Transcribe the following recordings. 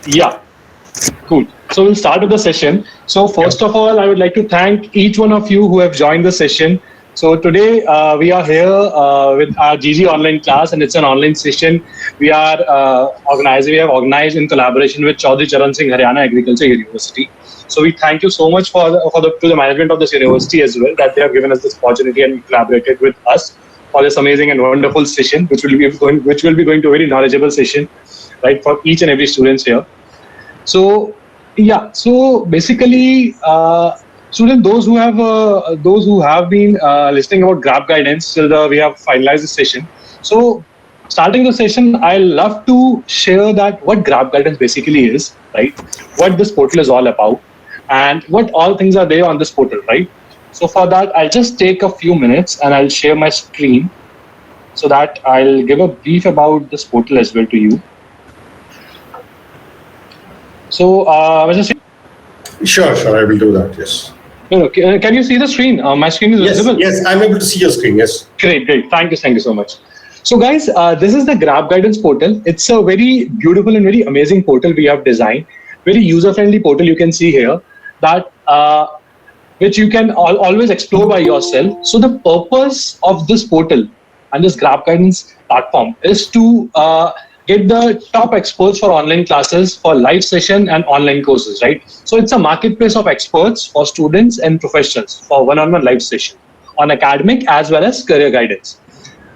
Yeah, cool. So we'll start with the session. So Yeah. first of all, I would like to thank each one of you who have joined the session. So today we are here with our GG online class, and it's an online session. We are organizing. We have organized in collaboration with Chaudhry Charan Singh Haryana Agriculture University. So we thank you so much to the management of this university as well, that they have given us this opportunity and collaborated with us for this amazing and wonderful session, which will be going to a very knowledgeable session, right, for each and every students here. So yeah, so basically, student, those who have been listening about grab guidance till we have finalized the session. So starting the session, I love to share that what grab guidance basically is, right? What this portal is all about, and what all things are there on this portal, right? So for that, I'll just take a few minutes and I'll share my screen so that I'll give a brief about this portal as well to you. So, Sure. I will do that. Yes. Can you see the screen? My screen is visible. Yes, I'm able to see your screen. Yes. Great. Thank you so much. So, guys, this is the Grab Guidance portal. It's a very beautiful and very amazing portal we have designed. Very user-friendly portal you can see here that which you can always explore by yourself. So, the purpose of this portal and this Grab Guidance platform is to get the top experts for online classes, for live session and online courses, right? So it's a marketplace of experts for students and professionals for one-on-one live session on academic as well as career guidance.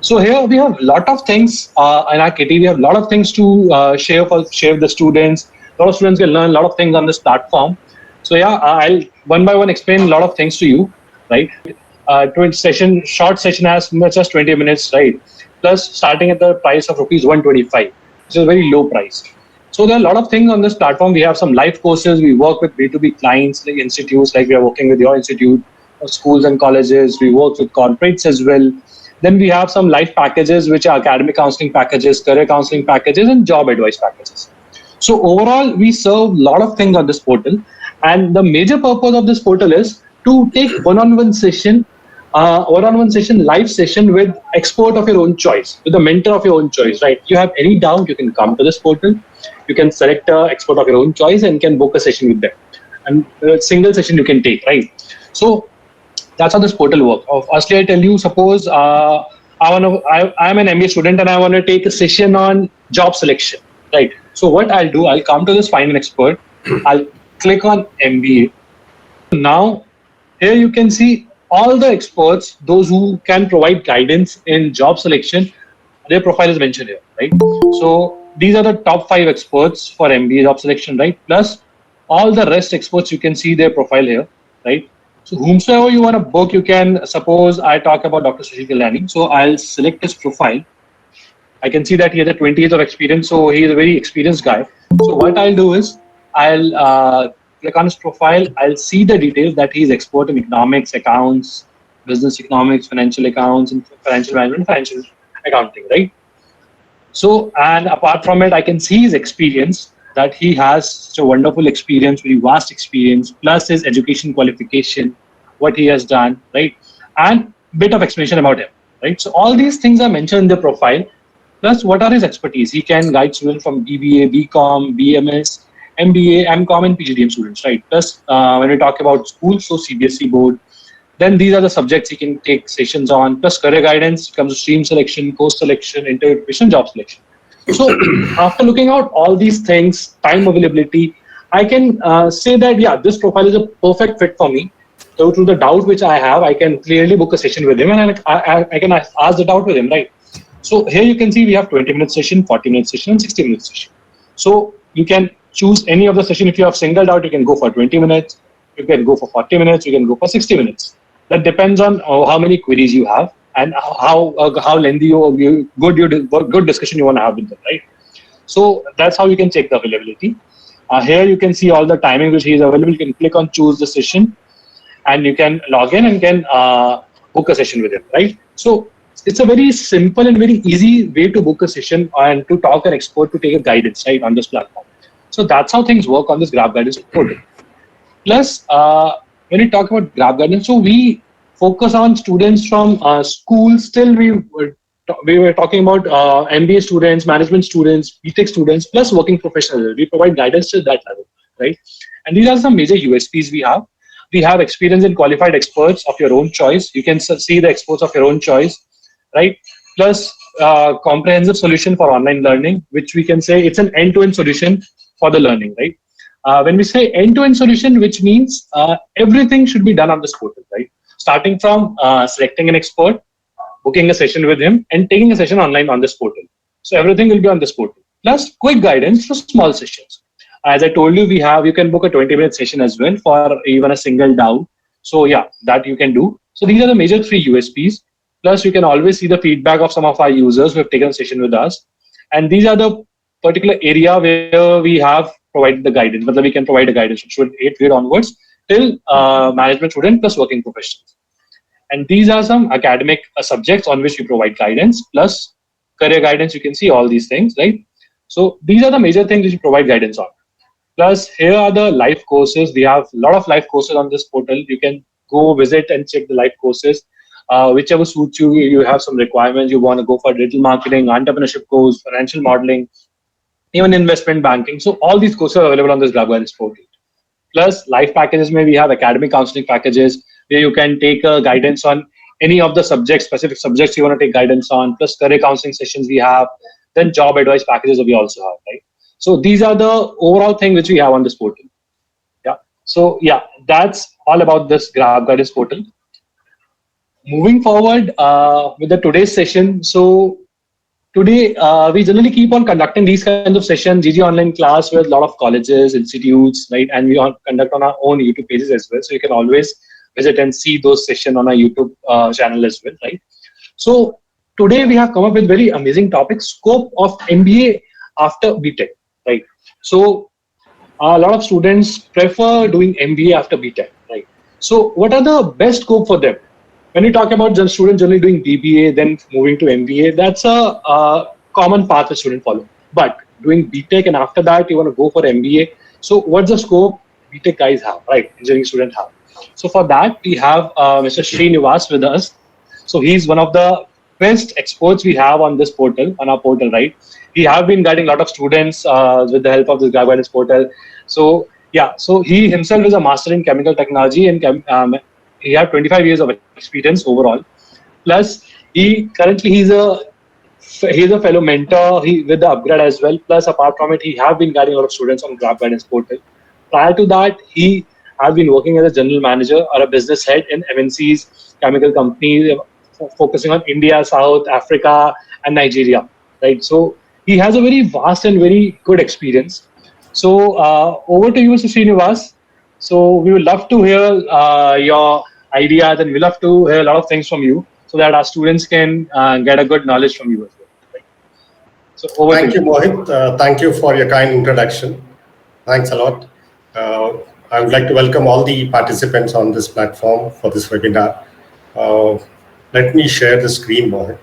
So here we have a lot of things in our kitty. We have a lot of things to share with the students. A lot of students can learn a lot of things on this platform. So yeah, I'll one by one explain a lot of things to you, right? Short session as much as 20 minutes, right? Plus starting at the price of rupees 125, which is a very low price. So there are a lot of things on this platform. We have some live courses. We work with B2B clients, like institutes, like we are working with your institute, schools and colleges. We work with corporates as well. Then we have some live packages, which are academic counseling packages, career counseling packages, and job advice packages. So overall, we serve a lot of things on this portal. And the major purpose of this portal is to take one-on-one session, live session with expert of your own choice, with a mentor of your own choice, right? You have any doubt, you can come to this portal. You can select an expert of your own choice and can book a session with them. And a single session you can take, right? So that's how this portal works. Firstly, I tell you, suppose I'm an MBA student and I want to take a session on job selection, right? So what I'll do, I'll come to this Find an Expert. I'll click on MBA. Now, here you can see all the experts, those who can provide guidance in job selection, their profile is mentioned here, right? So these are the top 5 experts for MBA job selection, right? Plus all the rest experts, you can see their profile here, right? So whomsoever you want to book, you can, suppose I talk about Dr. Sushil Kalyani. So I'll select his profile. I can see that he has a 20 years of experience. So he is a very experienced guy. So what I'll do is I'll click on his profile. I'll see the details that he's expert in economics, accounts, business economics, financial accounts, and financial management, financial accounting, right? So, and apart from it, I can see his experience, that he has such a wonderful experience, very vast experience, plus his education qualification, what he has done, right? And bit of explanation about him, right? So all these things are mentioned in the profile. Plus, what are his expertise? He can guide students from BBA, BCom, BMS, MBA, MCom, and PGDM students, right? Plus, when we talk about schools, so CBSE board, then these are the subjects he can take sessions on. Plus, career guidance comes to stream selection, course selection, interview preparation, job selection. So, after looking out all these things, time availability, I can say that, yeah, this profile is a perfect fit for me. So, to the doubt which I have, I can clearly book a session with him and I can ask the doubt with him, right? So, here you can see we have 20-minute session, 40-minute session, and 60-minute session. So, you can choose any of the session. If you have singled out, you can go for 20 minutes, you can go for 40 minutes, you can go for 60 minutes. That depends on how many queries you have and how lengthy or good discussion you want to have with them, right? So that's how you can check the availability. Here you can see all the timing which he is available. You can click on choose the session and you can log in and can book a session with him, right? So it's a very simple and very easy way to book a session and to talk an expert to take a guidance, right, on this platform. So that's how things work on this Grab Guidance portal. Plus, when we talk about Grab Guidance, so we focus on students from schools till we we were talking about MBA students, management students, BTech students, plus working professionals. We provide guidance to that level, right? And these are some major USPs we have. We have experience in qualified experts of your own choice. You can see the experts of your own choice, right? Plus, comprehensive solution for online learning, which we can say it's an end-to-end solution for the learning, right? When we say end-to-end solution, which means everything should be done on this portal, right? Starting from selecting an expert, booking a session with him, and taking a session online on this portal. So everything will be on this portal. Plus, quick guidance for small sessions. As I told you, you can book a 20-minute session as well for even a single doubt. So yeah, that you can do. So these are the major 3 USPs. Plus, you can always see the feedback of some of our users who have taken a session with us. And these are the particular area where we have provided the guidance, but we can provide a guidance from student 8th grade onwards till management student plus working professionals. And these are some academic subjects on which we provide guidance, plus career guidance. You can see all these things, right? So these are the major things which we provide guidance on. Plus, here are the live courses. We have a lot of live courses on this portal. You can go visit and check the live courses. Whichever suits you, you have some requirements. You want to go for digital marketing, entrepreneurship course, financial modeling, even investment banking. So all these courses are available on this Grab Guidance portal. Plus, live packages, we have academic counseling packages where you can take guidance on any of the subjects, specific subjects you want to take guidance on. Plus, career counseling sessions we have. Then job advice packages we also have, right? So these are the overall thing which we have on this portal. Yeah. So yeah, that's all about this Grab Guidance portal. Moving forward with the today's session. So today we generally keep on conducting these kinds of sessions, GG online class with a lot of colleges, institutes, right? And we conduct on our own YouTube pages as well. So you can always visit and see those sessions on our YouTube channel as well, right? So today we have come up with very amazing topic, scope of MBA after BTech. Right. So a lot of students prefer doing MBA after BTech. Right. So what are the best scope for them? When we talk about students generally doing BBA, then moving to MBA, that's a common path a student follow. But doing BTech and after that you want to go for MBA. So what's the scope BTech guys have, right? Engineering students have. So for that we have Mr. Srinivas with us. So he's one of the best experts we have on this portal, on our portal, right? He have been guiding a lot of students with the help of this Grab Guidance portal. So yeah, so he himself is a master in chemical technology and he has 25 years of experience overall. Plus, he's a fellow mentor with the upgrade as well. Plus, apart from it, he have been guiding a lot of students on Grab Guidance portal. Prior to that, he have been working as a general manager or a business head in MNCs, chemical companies, focusing on India, South Africa, and Nigeria. Right. So he has a very vast and very good experience. So over to you, Mr. Srinivas. So we would love to hear your ideas, and we love to hear a lot of things from you, so that our students can get a good knowledge from you as well. Right? So over Thank you, Mohit. Thank you for your kind introduction. Thanks a lot. I would like to welcome all the participants on this platform for this webinar. Let me share the screen, Mohit.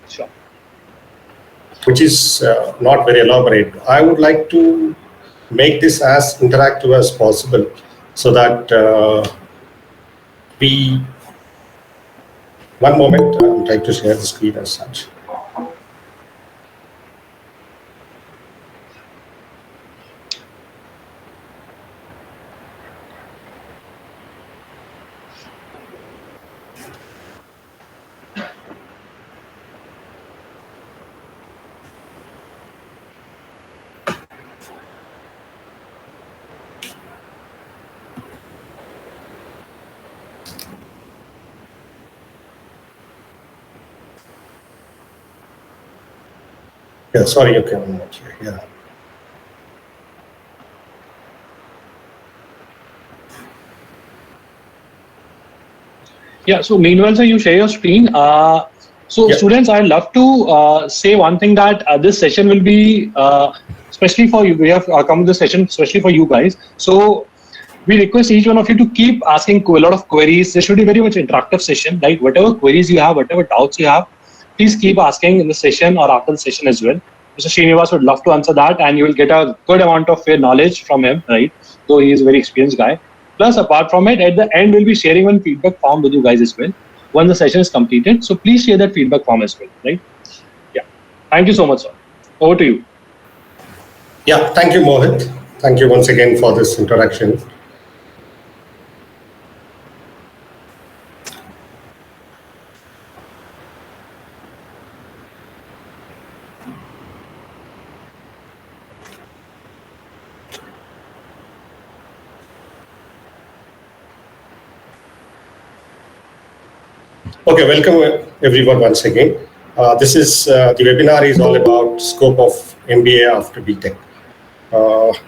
Sure. Which is not very elaborate. I would like to make this as interactive as possible so that one moment, I'm trying to share the screen as such. Yeah, sorry, okay, one minute here. Yeah. Yeah, so meanwhile, so you share your screen. Students, I'd love to say one thing, that this session will be especially for you. We have come to this session especially for you guys. So we request each one of you to keep asking a lot of queries. This should be very much interactive session, right? Whatever queries you have, whatever doubts you have, please keep asking in the session or after the session as well. Mr. Srinivas would love to answer that, and you will get a good amount of knowledge from him, right? So he is a very experienced guy. Plus, apart from it, at the end, we'll be sharing one feedback form with you guys as well. once the session is completed. So please share that feedback form as well, right? Yeah. Thank you so much, sir. Over to you. Yeah, thank you, Mohit. Thank you once again for this introduction. Okay, welcome everyone once again. The webinar is all about scope of MBA after BTech.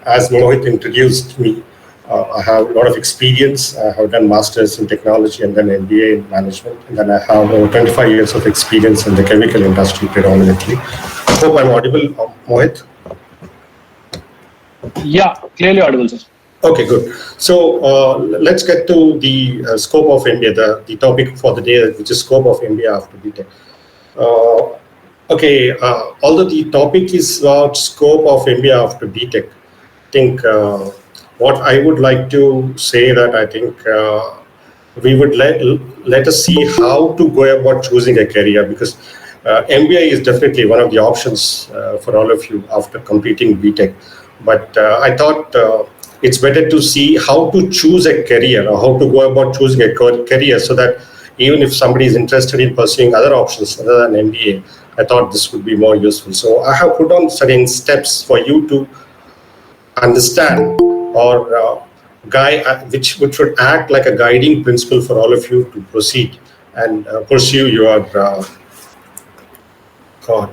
As Mohit introduced me, I have a lot of experience. I have done masters in technology and then MBA in management, and then I have over 25 years of experience in the chemical industry predominantly. Hope I'm audible, Mohit. Yeah, clearly audible, sir. Okay, good. So let's get to the scope of MBA, the topic for the day, which is scope of MBA after BTech. Although the topic is about scope of MBA after BTech, I think what I would like to say that I think we would let us see how to go about choosing a career, because MBA is definitely one of the options for all of you after completing BTech. But I thought it's better to see how to choose a career or how to go about choosing a career, so that even if somebody is interested in pursuing other options other than MBA, I thought this would be more useful. So I have put on certain steps for you to understand, or which should act like a guiding principle for all of you to proceed and pursue your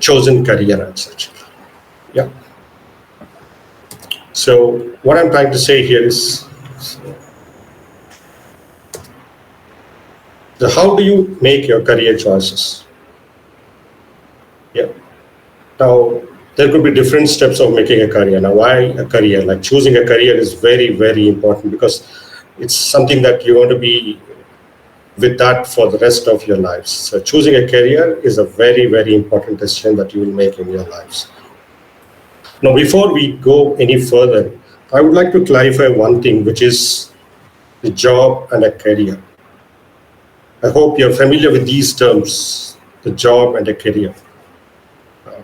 chosen career and such. Yeah. So what I'm trying to say here is, how do you make your career choices? Yeah. Now, there could be different steps of making a career. Now, why a career? Like choosing a career is very, very important, because it's something that you want to be with that for the rest of your lives. So choosing a career is a very, very important decision that you will make in your lives. Now, before we go any further, I would like to clarify one thing, which is the job and a career. I hope you're familiar with these terms, the job and a career.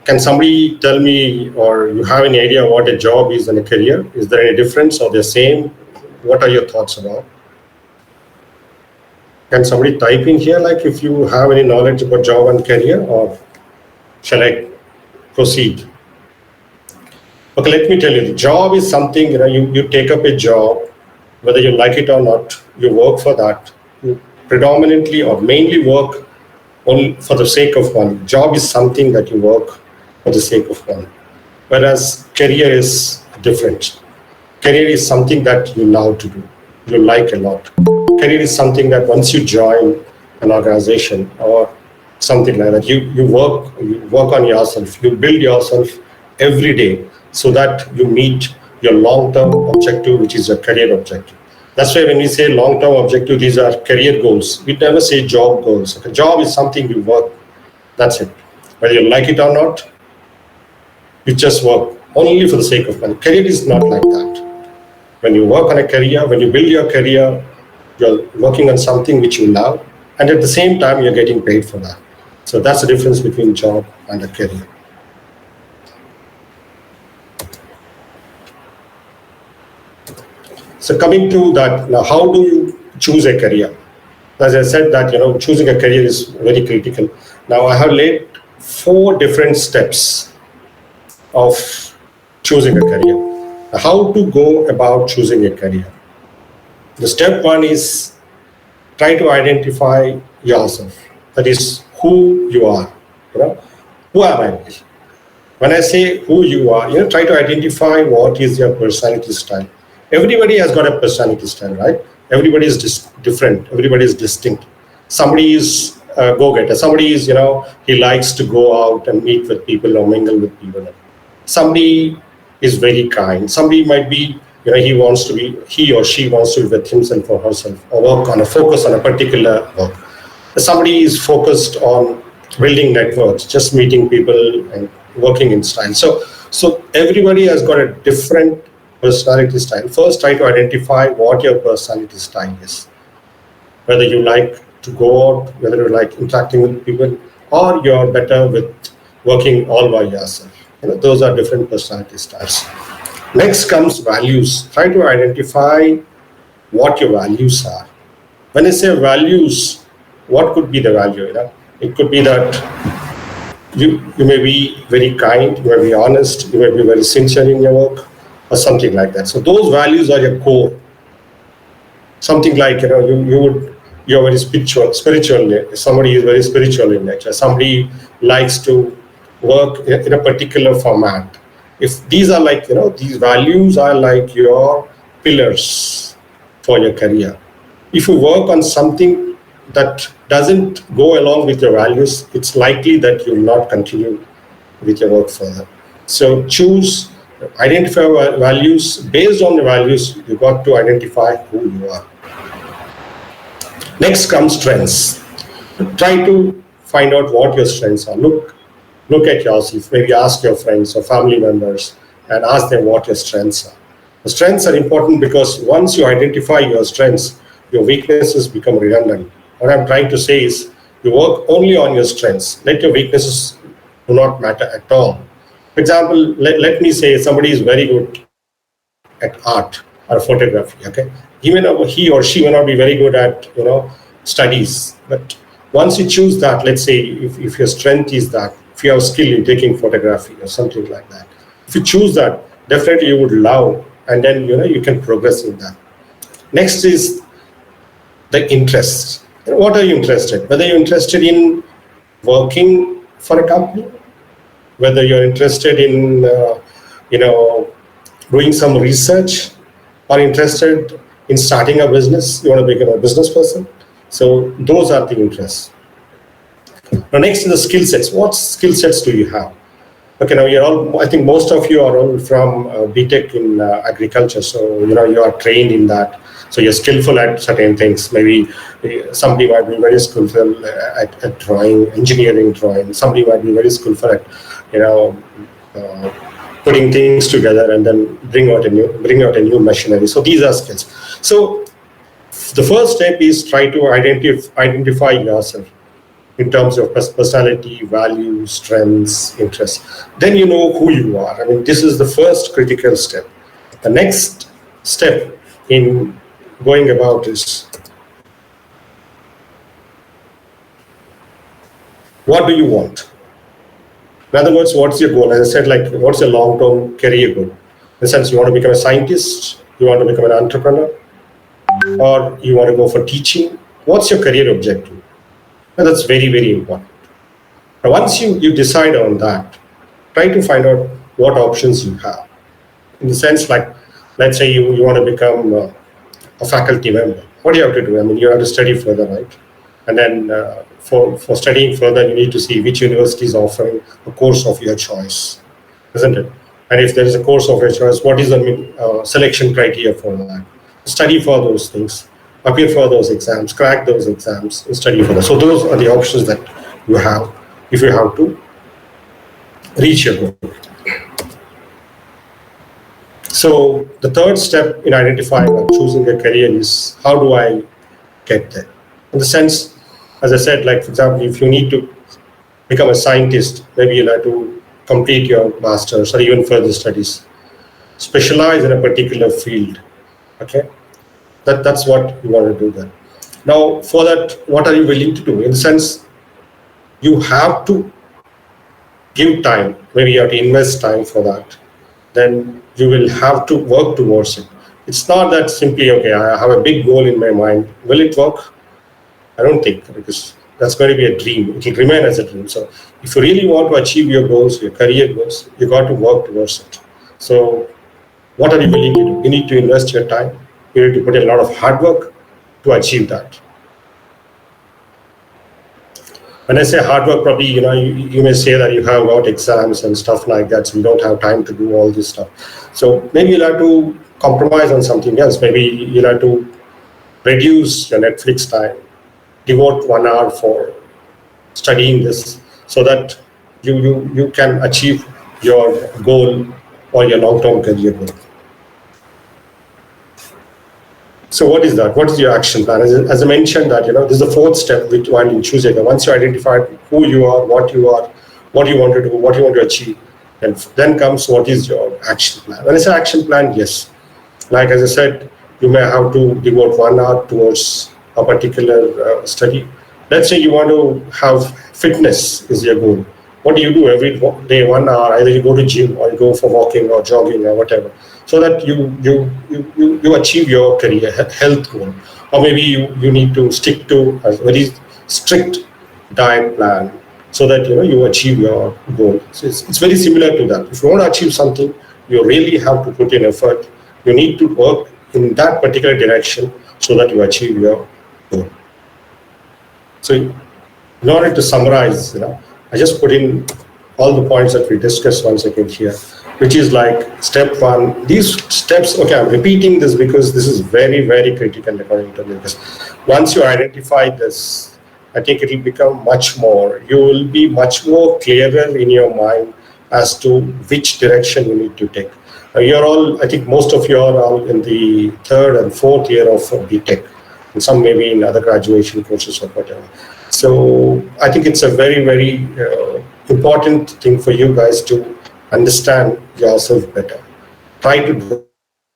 Can somebody tell me, or you have any idea what a job is and a career? Is there any difference, or the same? What are your thoughts about? Can somebody type in here, like if you have any knowledge about job and career, or shall I proceed? Okay, let me tell you, the job is something, you take up a job, whether you like it or not, you work for that. You predominantly or mainly work only for the sake of money. Job is something that you work for the sake of money. Whereas career is different. Career is something that you love to do, you like a lot. Career is something that once you join an organization or something like that, you work on yourself, you build yourself every day, so that you meet your long-term objective, which is your career objective. That's why when we say long-term objective, these are career goals. We never say job goals. A job is something you work, that's it. Whether you like it or not, you just work only for the sake of money. Career is not like that. When you work on a career, when you build your career, you're working on something which you love, and at the same time, you're getting paid for that. So that's the difference between job and a career. So coming to that, now how do you choose a career? As I said that, choosing a career is very critical. Now I have laid 4 different steps of choosing a career. Now, how to go about choosing a career? The step 1 is try to identify yourself. That is who you are. Who am I? When I say who you are, try to identify what is your personality style. Everybody has got a personality style, right? Everybody is different. Everybody is distinct. Somebody is a go-getter. Somebody is, he likes to go out and meet with people or mingle with people. Somebody is very kind. Somebody might be, he or she wants to be with himself or herself, or focus on a particular work. Somebody is focused on building networks, just meeting people and working in style. So everybody has got a different personality style. First, try to identify what your personality style is. Whether you like to go out, whether you like interacting with people, or you're better with working all by yourself. Those are different personality styles. Next comes values. Try to identify what your values are. When I say values, what could be the value? It could be that you may be very kind, you may be honest, you may be very sincere in your work, or something like that. So those values are your core. Something like you're very spiritual. Somebody is very spiritual in nature. Somebody likes to work in a particular format. If these are like these values are like your pillars for your career. If you work on something that doesn't go along with your values, it's likely that you will not continue with your work further. So identify values. Based on the values, you got to identify who you are. Next comes strengths. Try to find out what your strengths are. Look at yourself. Maybe ask your friends or family members and ask them what your strengths are. The strengths are important because once you identify your strengths, your weaknesses become redundant. What I'm trying to say is you work only on your strengths. Let your weaknesses do not matter at all. For example, let me say somebody is very good at art or photography. Okay, he or she may not be very good at studies, but once you choose that, let's say if your strength is that, if you have skill in taking photography or something like that, if you choose that, definitely you would love, and then you can progress in that. Next is the interest. What are you interested? Whether you're interested in working for a company, whether you're interested in doing some research, or interested in starting a business, you want to become a business person. So those are the interests. Now next is the skill sets. What skill sets do you have? Okay, now I think most of you are all from BTech in agriculture, so you are trained in that. So you're skillful at certain things. Maybe somebody might be very skillful at drawing, engineering drawing. Somebody might be very skillful at putting things together and then bring out a new machinery. So these are skills. So the first step is try to identify yourself in terms of personality, values, strengths, interests. Then you know who you are. I mean, this is the first critical step. The next step in going about is, what do you want? In other words, what's your goal? As I said, like, what's your long-term career goal? In the sense, you want to become a scientist, you want to become an entrepreneur, or you want to go for teaching. What's your career objective? And that's very, very important. Now, once you decide on that, try to find out what options you have. In the sense, like, let's say you want to become a faculty member. What do you have to do? I mean, you have to study further, right? And then for studying further, you need to see which university is offering a course of your choice, isn't it? And if there is a course of your choice, what is the selection criteria for that? Study for those things, appear for those exams, crack those exams, and study for that. So those are the options that you have if you have to reach your goal. So the third step in identifying or choosing a career is, how do I get there? In the sense, as I said, like, for example, if you need to become a scientist, maybe you'll have to complete your master's or even further studies. Specialize in a particular field, okay? That's what you want to do then. Now, for that, what are you willing to do? In the sense, you have to give time. Maybe you have to invest time for that. Then you will have to work towards it. It's not that simply, okay, I have a big goal in my mind. Will it work? I don't think, because that's going to be a dream. It will remain as a dream. So if you really want to achieve your goals, your career goals, you got to work towards it. So what are you willing to do? You need to invest your time. You need to put a lot of hard work to achieve that. When I say hard work, probably, you may say that you have got exams and stuff like that, so you don't have time to do all this stuff. So maybe you'll have to compromise on something else. Maybe you'll have to reduce your Netflix time, devote 1 hour for studying this, so that you can achieve your goal or your long-term career goal. So what is that? What is your action plan? As I mentioned that, this is the fourth step which while you choose it. Once you identify who you are, what you want to do, what you want to achieve, and then comes what is your action plan. When I say action plan, yes, like as I said, you may have to devote 1 hour towards a particular study. Let's say you want to have fitness is your goal. What do you do every day, 1 hour? Either you go to gym or you go for walking or jogging or whatever, so that you achieve your career health goal. Or maybe you need to stick to a very strict diet plan so that you achieve your goal. So it's very similar to that. If you want to achieve something, you really have to put in effort. You need to work in that particular direction so that you achieve your goal. So in order to summarize, I just put in all the points that we discussed once again here, which is like step 1. These steps, okay, I'm repeating this because this is very, very critical according to me. Because once you identify this, I think it will become much more. You will be much more clearer in your mind as to which direction you need to take. You're all, I think most of you are all in the 3rd and 4th year of BTech, and some maybe in other graduation courses or whatever. So I think it's a very, very important thing for you guys to understand yourself better. Try to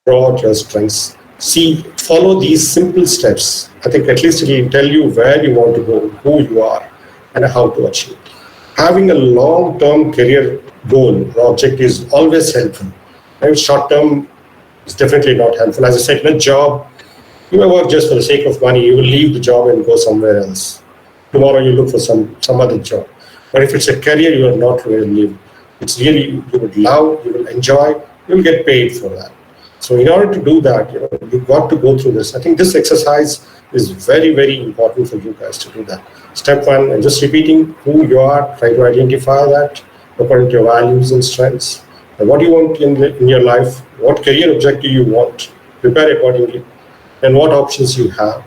draw out your strengths. Follow these simple steps. I think at least it will tell you where you want to go, who you are, and how to achieve. Having a long-term career goal or objective is always helpful. And short-term is definitely not helpful. As I said, in a job, you may work just for the sake of money. You will leave the job and go somewhere else. Tomorrow you look for some other job. But if it's a career, you are not going to leave. It's really, you would love, you will enjoy, you will get paid for that. So in order to do that, you've got to go through this. I think this exercise is very, very important for you guys to do that. Step 1, and just repeating who you are, try to identify that according to your values and strengths. And what you want in your life, what career objective you want, prepare accordingly, and what options you have.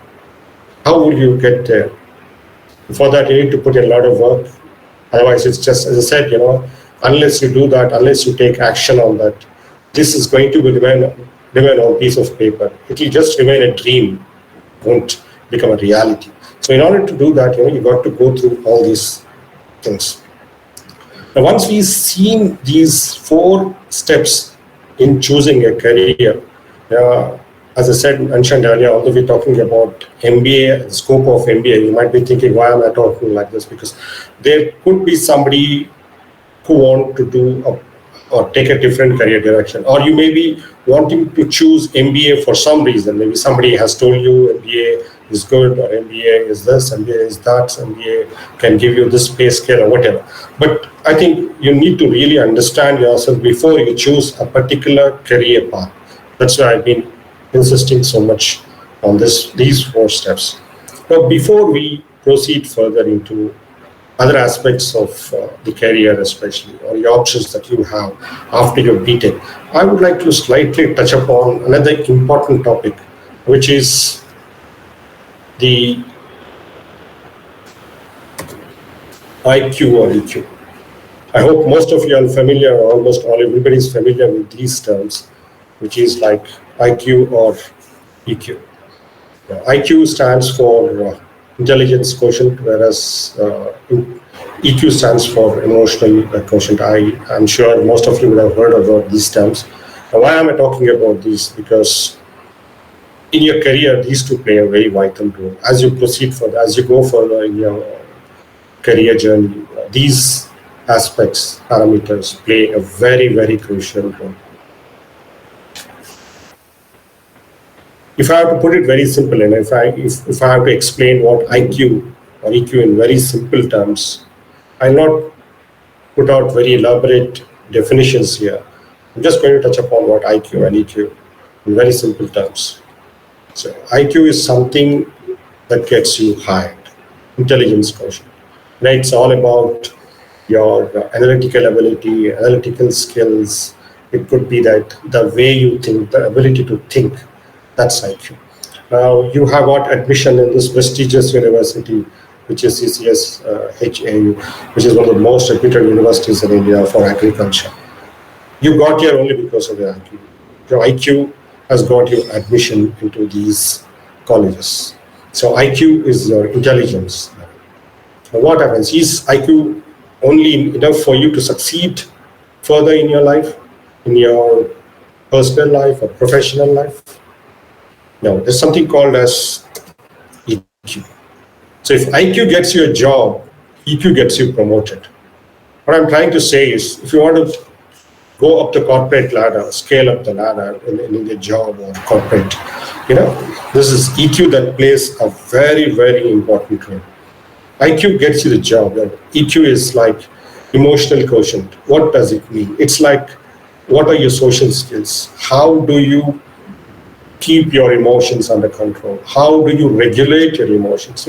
How will you get there? For that, you need to put in a lot of work. Otherwise, it's just, as I said, unless you do that, unless you take action on that, this is going to remain on a piece of paper. It will just remain a dream, won't become a reality. So in order to do that, you've got to go through all these things. Now, once we've seen these 4 steps in choosing a career, as I mentioned earlier, although we're talking about MBA, the scope of MBA, you might be thinking, why am I talking like this? Because there could be somebody who want to do or take a different career direction, or you may be wanting to choose MBA for some reason. Maybe somebody has told you MBA is good, or MBA is this, MBA is that, MBA can give you this pay scale or whatever. But I think you need to really understand yourself before you choose a particular career path. That's why I've been insisting so much on these 4 steps. Now, before we proceed further into other aspects of the career, especially, or the options that you have after your BTech, I would like to slightly touch upon another important topic, which is the IQ or EQ. I hope most of you are familiar, or almost everybody is familiar with these terms, which is like IQ or EQ. IQ stands for intelligence quotient, whereas EQ stands for emotional quotient. I'm sure most of you would have heard about these terms. Now, why am I talking about these? Because in your career, these two play a very vital role. As you proceed further, as you go further in your career journey, these aspects, parameters, play a very, very crucial role. If I have to put it very simple, and if I have to explain what IQ or EQ in very simple terms, I'll not put out very elaborate definitions here. I'm just going to touch upon what IQ and EQ in very simple terms. So IQ is something that gets you hired, intelligence quotient. Right? It's all about your analytical ability, analytical skills. It could be that the way you think, the ability to think. That's IQ. Now, you have got admission in this prestigious university, which is CCSHA, which is one of the most reputed universities in India for agriculture. You got here only because of your IQ. Your IQ has got you admission into these colleges. So IQ is your intelligence. Now what happens? Is IQ only enough for you to succeed further in your life, in your personal life or professional life? No, there's something called as EQ. So if IQ gets you a job, EQ gets you promoted. What I'm trying to say is, if you want to go up the corporate ladder, scale up the ladder in the job or corporate, this is EQ that plays a very, very important role. IQ gets you the job. EQ is like emotional quotient. What does it mean? It's like, what are your social skills? How do you keep your emotions under control? How do you regulate your emotions?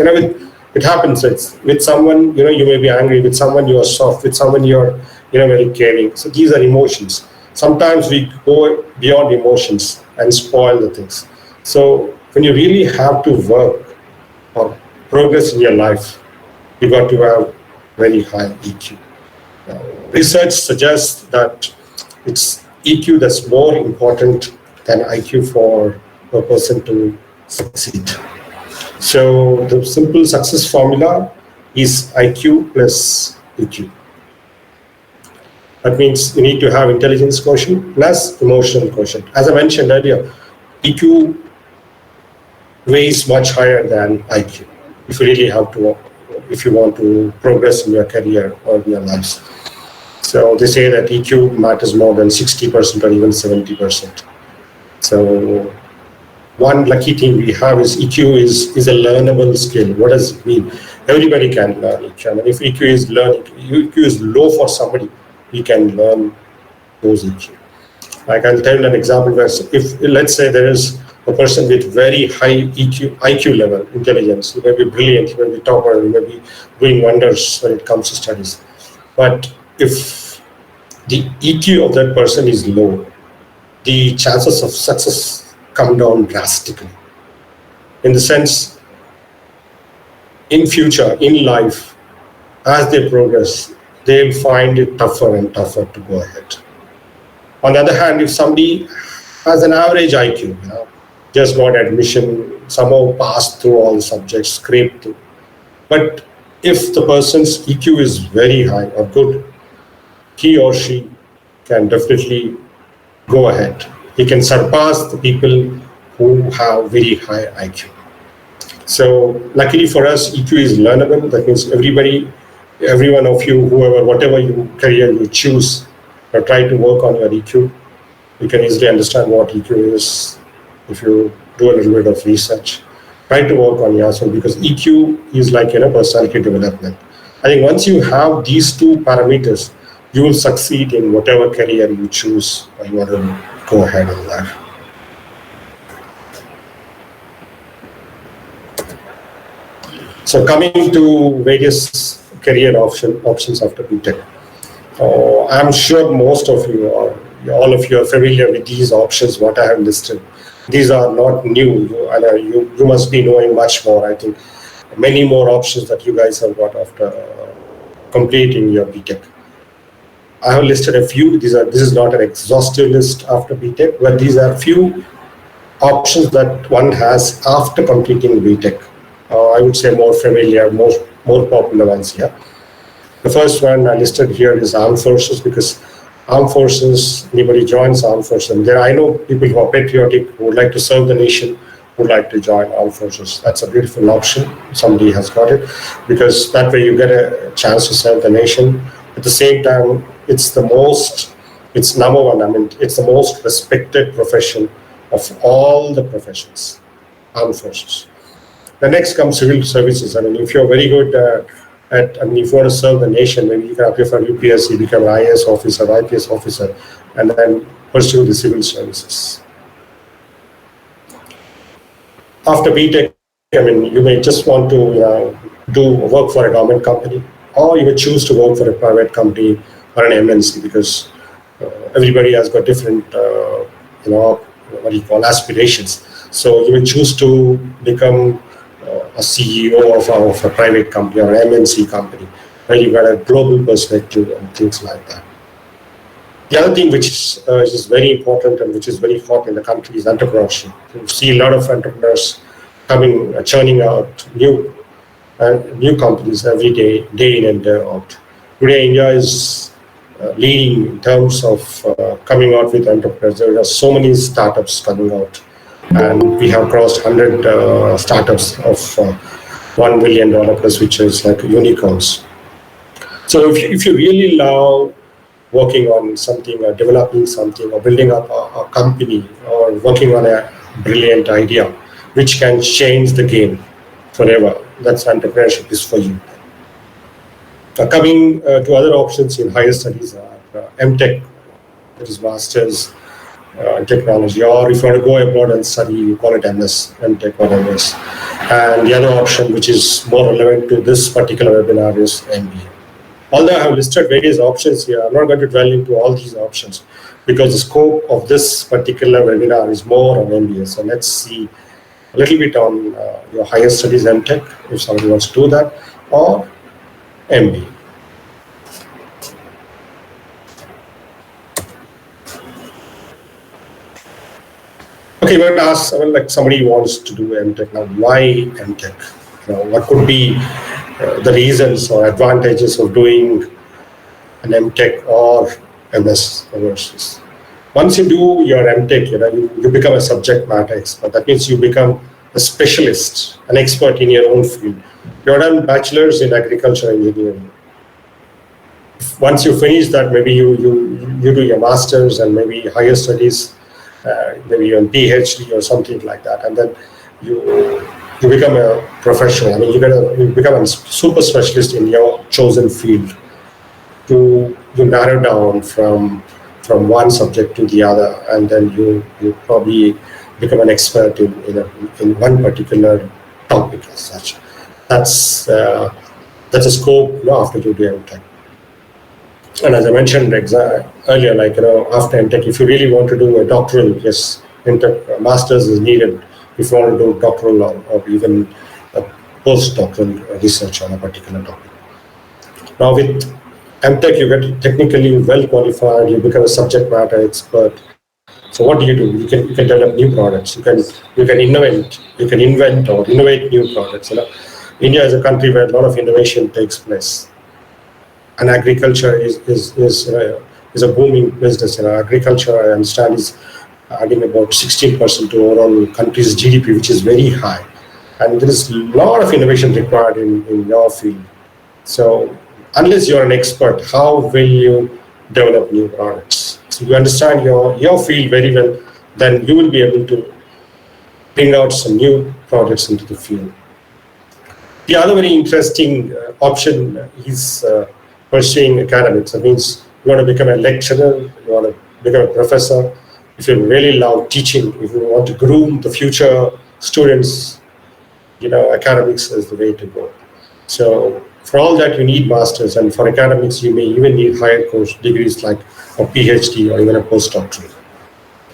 It happens. It's with someone, you may be angry. With someone, you are soft. With someone, you're, very caring. So these are emotions. Sometimes we go beyond emotions and spoil the things. So when you really have to work or progress in your life, you got to have very high EQ. Research suggests that it's EQ that's more important than IQ for a person to succeed. So the simple success formula is IQ plus EQ. That means you need to have intelligence quotient plus emotional quotient. As I mentioned earlier, EQ weighs much higher than IQ if you really have to, if you want to progress in your career or in your lives. So they say that EQ matters more than 60% or even 70%. So one lucky thing we have is EQ is a learnable skill. What does it mean? Everybody can learn EQ. I mean, if EQ is low for somebody, we can learn those EQ. Like I'll tell you an example where if let's say there is a person with very high IQ level, intelligence, he may be brilliant, he may be topper, he may be doing wonders when it comes to studies. But if the EQ of that person is low, the chances of success come down drastically. In the sense, in future, in life, as they progress, they'll find it tougher and tougher to go ahead. On the other hand, if somebody has an average IQ, just got admission, somehow passed through all the subjects, scraped through. But if the person's EQ is very high or good, he or she can definitely go ahead. He can surpass the people who have very high IQ. So luckily for us, EQ is learnable. That means every one of you, whoever, whatever career you choose, try to work on your EQ. You can easily understand what EQ is if you do a little bit of research. Try to work on yourself, because EQ is like personality development. I think once you have these two parameters, you will succeed in whatever career you choose or you want to go ahead in life. So coming to various career options after BTech. I'm sure most of you, or all of you, are familiar with these options, what I have listed. These are not new. You must be knowing much more. I think many more options that you guys have got after completing your BTech. I have listed a few. This is not an exhaustive list after BTech, but these are few options that one has after completing BTech. I would say more familiar, more popular ones here. The first one I listed here is armed forces, because armed forces, anybody joins armed forces. I know people who are patriotic, who would like to serve the nation, would like to join armed forces. That's a beautiful option. Somebody has got it, because that way you get a chance to serve the nation. At the same time, it's number one. I mean, it's the most respected profession of all the professions, armed forces. The next comes civil services. I mean, if you're very good if you want to serve the nation, maybe you can apply for UPSC, become an IAS officer, IPS officer, and then pursue the civil services. After BTech, you may just want to work for a government company, or you may choose to work for a private company or an MNC, because everybody has got different, aspirations. So you may choose to become a CEO of a private company or an MNC company, where you got a global perspective and things like that. The other thing which is very important and which is very hot in the country is entrepreneurship. You see a lot of entrepreneurs coming, churning out new companies every day, day in and day out. Today, India is leading in terms of coming out with entrepreneurs. There are so many startups coming out, and we have crossed 100 startups of $1 million plus, which is like unicorns. So if you really love working on something or developing something or building up a company or working on a brilliant idea which can change the game forever, that's entrepreneurship is for you. Coming to other options in higher studies are MTech, that is Masters in Technology, or if you want to go abroad and study, you call it MS, MTech or MS. And the other option, which is more relevant to this particular webinar, is MBA. Although I have listed various options here, I'm not going to dwell into all these options because the scope of this particular webinar is more on MBA. So let's see a little bit on your higher studies MTech, if somebody wants to do that, or MBA. Okay, but ask, like somebody wants to do MTech now, why MTech? What could be the reasons or advantages of doing an MTech or MS versus? Once you do your MTech, you become a subject matter expert. That means you become a specialist, an expert in your own field. You're done bachelor's in agriculture engineering. Once you finish that, maybe you do your master's and maybe higher studies, maybe you're in PhD or something like that, and then you become a professional. I mean, you become a super specialist in your chosen field. You narrow down from one subject to the other, and then you probably become an expert in one particular topic as such. That's a scope after you do MTech. And as I mentioned earlier, after MTech, if you really want to do a doctoral, yes, master's is needed if you want to do doctoral or even a postdoctoral research on a particular topic. Now with MTech, you get technically well qualified, you become a subject matter expert. So what do? You can develop new products. You can invent or innovate new products. India is a country where a lot of innovation takes place, and agriculture is a booming business. Agriculture, I understand, is adding about 16% to overall country's GDP, which is very high, and there is a lot of innovation required in your field. So unless you're an expert, how will you develop new products? So you understand your field very well, then you will be able to bring out some new products into the field. The other very interesting option is pursuing academics. That means you want to become a lecturer, you want to become a professor. If you really love teaching, if you want to groom the future students, academics is the way to go. So for all that, you need masters, and for academics, you may even need higher course degrees like a PhD or even a postdoctoral.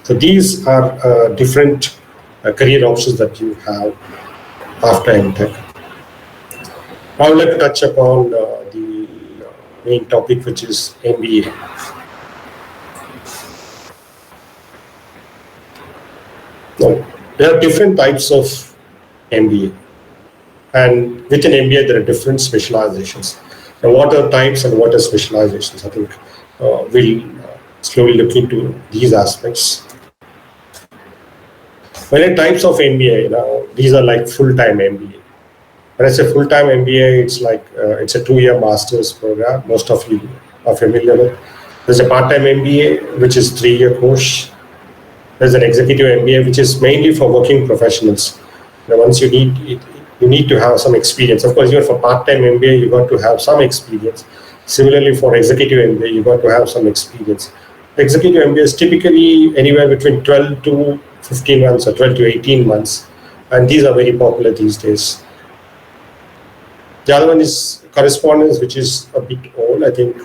So these are different career options that you have after MTech. I would like to touch upon the main topic, which is MBA. Now, there are different types of MBA. And within MBA, there are different specializations. Now, what are types and what are specializations? I think we'll slowly look into these aspects. When I types of MBA, these are like full-time MBA. When I say full-time MBA, it's like it's a 2-year master's program. Most of you are familiar with. There's a part-time MBA, which is 3-year course. There's an executive MBA, which is mainly for working professionals. Once you need to have some experience. Of course, even for part-time MBA, you got to have some experience. Similarly, for executive MBA, you got to have some experience. Executive MBA is typically anywhere between 12 to 15 months or 12 to 18 months. And these are very popular these days. The other one is correspondence, which is a bit old. I think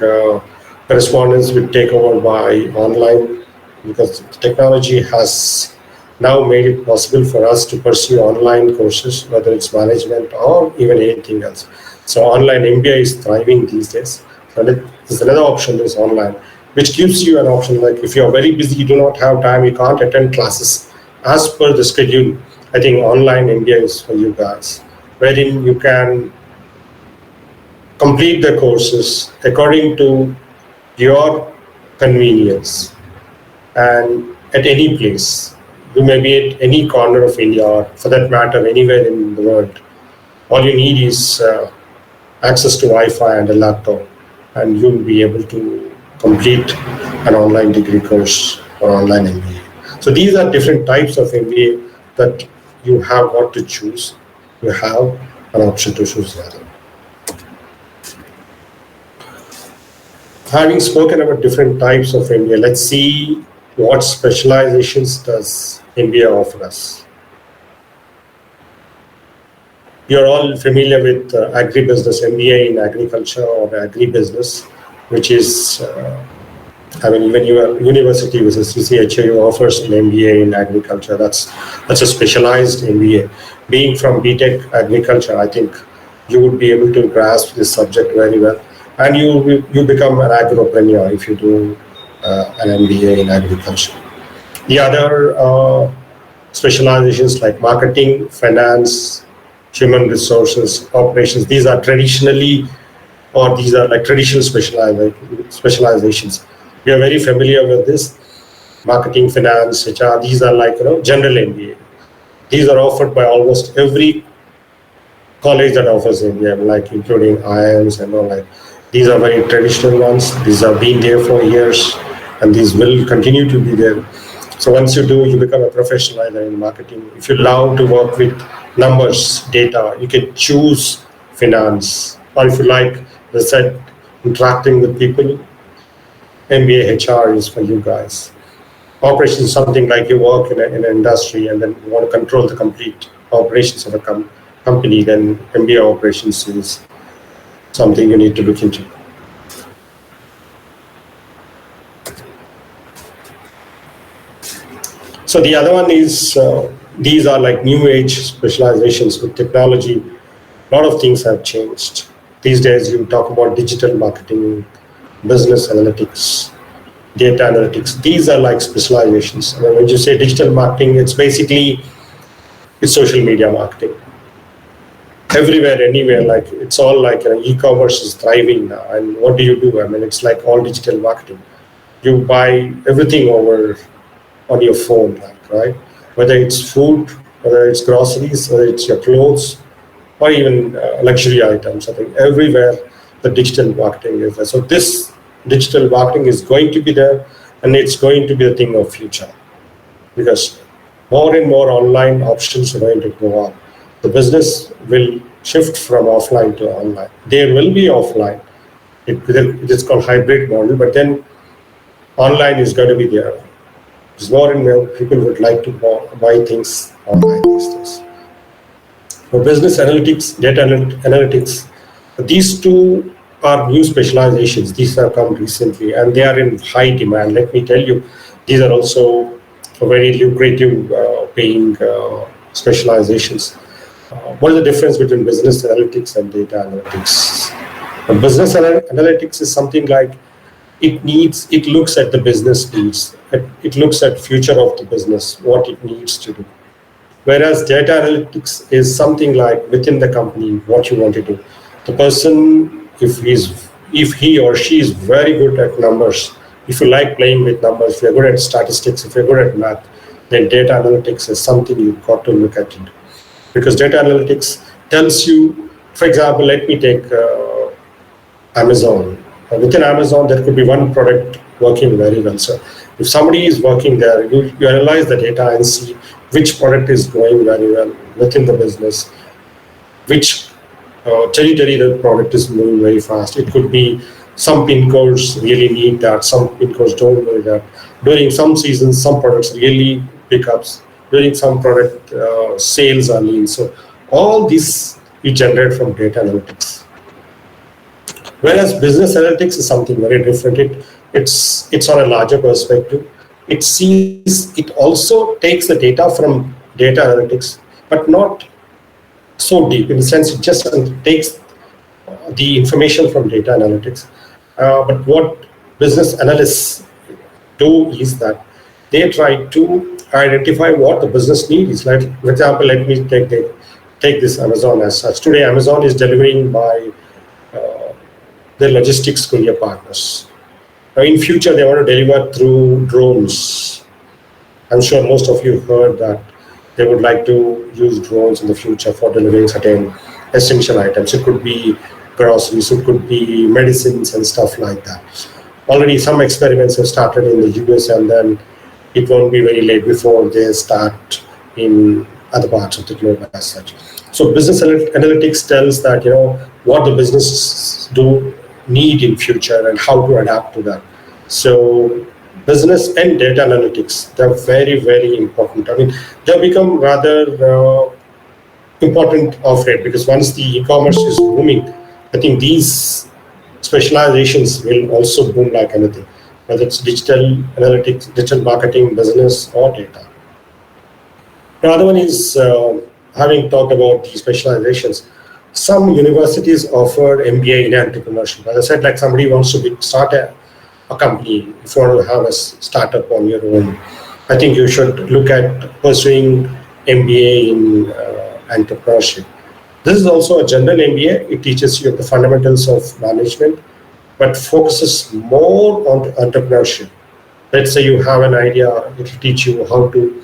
correspondence will take over by online, because technology has now made it possible for us to pursue online courses, whether it's management or even anything else. So online MBA is thriving these days. So there's another option is online. which gives you an option. Like if you're very busy, you do not have time, you can't attend classes as per the schedule, I think online MBA is for you guys, wherein you can complete the courses according to your convenience and at any place. You may be at any corner of India, or for that matter, anywhere in the world. All you need is access to Wi-Fi and a laptop, and you'll be able to complete an online degree course or online MBA. So these are different types of MBA that you have got to choose. You have an option to choose the other. Having spoken about different types of MBA, let's see what specializations does MBA offer us. You're all familiar with agribusiness, MBA in agriculture or agribusiness, which is, even your university with a CCSHA offers an MBA in agriculture. That's a specialized MBA. Being from BTech agriculture, I think you would be able to grasp this subject very well. And you become an agropreneur if you do an MBA in agriculture. The other specializations like marketing, finance, human resources, operations, these are traditionally, or these are like traditional specializations. We are very familiar with this. Marketing, finance, HR, these are like general MBA. These are offered by almost every college that offers MBA, like including IIMs and all that. These are very traditional ones. These have been there for years, and these will continue to be there. So once you do, you become a professional either in marketing. If you love to work with numbers, data, you can choose finance. Or if you like, as I said, interacting with people, MBA HR is for you guys. Operations is something like you work in an industry and then you want to control the complete operations of a company, then MBA operations is something you need to look into. So the other one is, these are like new age specializations with technology. A lot of things have changed. These days you talk about digital marketing, business analytics, data analytics. These are like specializations. When you say digital marketing, it's social media marketing. Everywhere, anywhere, like it's all like e-commerce is thriving now. And what do? It's like all digital marketing. You buy everything over on your phone, right? Whether it's food, whether it's groceries, whether it's your clothes, or even luxury items. I think everywhere the digital marketing is there. So this digital marketing is going to be there, and it's going to be a thing of future, because more and more online options are going to go up. The business will shift from offline to online. There will be offline. It's called hybrid model, but then online is going to be there. Because more and more people would like to buy things online these days. For business analytics, data analytics, these two are new specializations. These have come recently and they are in high demand. Let me tell you, these are also very lucrative paying specializations. What is the difference between business analytics and data analytics? Business analytics is something like it looks at the business needs. It looks at future of the business, what it needs to do. Whereas data analytics is something like within the company, what you want to do. The person, if he or she is very good at numbers, if you like playing with numbers, if you're good at statistics, if you're good at math, then data analytics is something you've got to look at it. Because data analytics tells you, for example, let me take Amazon. Within Amazon, there could be one product working very well. So if somebody is working there, you analyze the data and see which product is going very well within the business, which territory the product is moving very fast. It could be some pin codes really need that, some pin codes don't need that. During some seasons, some products really pick up. During some product, sales are lean. So all this we generate from data analytics. Whereas business analytics is something very different. It's on a larger perspective. It also takes the data from data analytics, but not so deep. In the sense, it just takes the information from data analytics. But what business analysts do is that they try to identify what the business need is. Like, for example, let me take this Amazon as such. Today, Amazon is delivering by their logistics courier partners. Now, in future, they want to deliver through drones. I'm sure most of you heard that they would like to use drones in the future for delivering certain essential items. It could be groceries, it could be medicines and stuff like that. Already some experiments have started in the US, and then it won't be very late before they start in other parts of the globe as such. So business analytics tells that, what the businesses do need in future and how to adapt to that. So business and data analytics, they're very, very important. I mean, they've become rather important of late, because once the e-commerce is booming, I think these specializations will also boom like anything, whether it's digital analytics, digital marketing, business, or data. Another one is, having talked about the specializations, some universities offer MBA in entrepreneurship. As I said, like somebody wants to start a company, if you want to have a startup on your own, I think you should look at pursuing MBA in entrepreneurship. This is also a general MBA. It teaches you the fundamentals of management, but focuses more on entrepreneurship. Let's say you have an idea, it will teach you how to